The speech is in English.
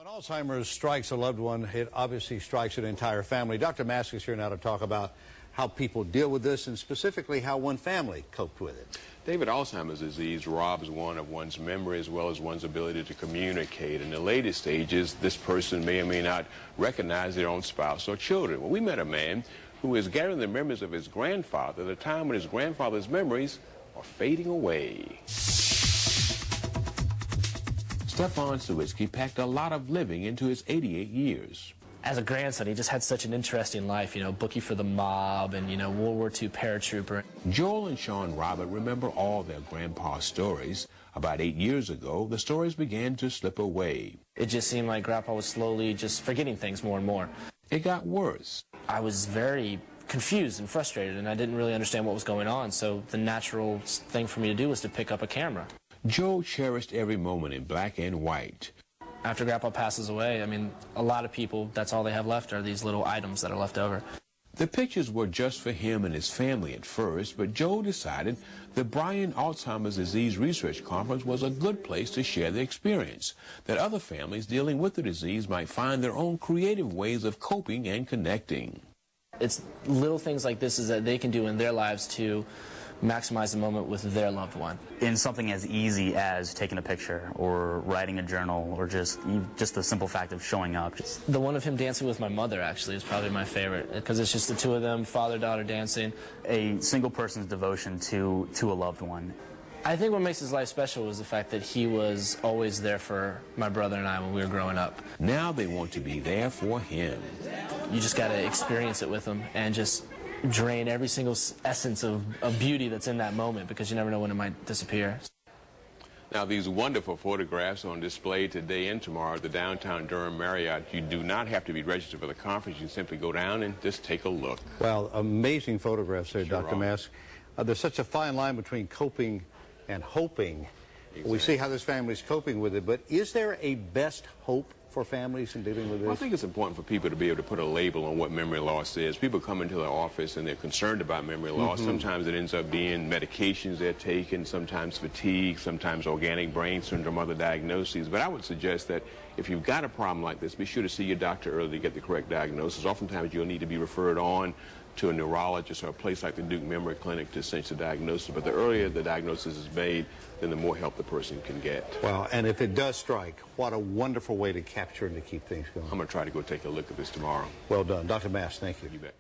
When Alzheimer's strikes a loved one, it obviously strikes an entire family. Dr. Mask is here now to talk about how people deal with this and specifically how one family coped with it. David, Alzheimer's disease robs one of one's memory as well as one's ability to communicate. In the later stages, this person may or may not recognize their own spouse or children. Well, we met a man who is gathering the memories of his grandfather at a time when his grandfather's memories are fading away. Stefan Sawicki packed a lot of living into his 88 years. As a grandson, he just had such an interesting life, you know, bookie for the mob and, you know, World War II paratrooper. Joel and Sean Robert remember all their grandpa's stories. About 8 years ago, the stories began to slip away. It just seemed like Grandpa was slowly just forgetting things more and more. It got worse. I was very confused and frustrated, and I didn't really understand what was going on, so the natural thing for me to do was to pick up a camera. Joe cherished every moment in black and white. After Grandpa passes away, I mean, a lot of people, that's all they have left are these little items that are left over. The pictures were just for him and his family at first, but Joe decided the BRYAN Alzheimer's Research Research Conference was a good place to share the experience, that other families dealing with the disease might find their own creative ways of coping and connecting. It's little things like this is that they can do in their lives to maximize the moment with their loved one. In something as easy as taking a picture or writing a journal or just the simple fact of showing up. The one of him dancing with my mother actually is probably my favorite because it's just the two of them, father-daughter dancing. A single person's devotion to a loved one. I think what makes his life special was the fact that he was always there for my brother and I when we were growing up. Now they want to be there for him. You just got to experience it with him and just drain every single essence of beauty that's in that moment because you never know when it might disappear. Now, these wonderful photographs on display today and tomorrow at the downtown Durham Marriott. You do not have to be registered for the conference. You can simply go down and just take a look. Well, amazing photographs there, Sure Dr. Mask. There's such a fine line between coping and hoping. Exactly. We see how this family's coping with it, but is there a best hope for families in dealing with this? Well, I think it's important for people to be able to put a label on what memory loss is. People come into the office and they're concerned about memory loss. Sometimes it ends up being medications they're taking, sometimes fatigue, sometimes organic brain syndrome, other diagnoses. But I would suggest that if you've got a problem like this, be sure to see your doctor early to get the correct diagnosis. Oftentimes you'll need to be referred on to a neurologist or a place like the Duke Memory Clinic to essentially diagnose it. But the earlier the diagnosis is made, then the more help the person can get. Well, and if it does strike, what a wonderful way to capture and to keep things going. I'm going to try to go take a look at this tomorrow. Well done. Dr. Mask, thank you. You bet.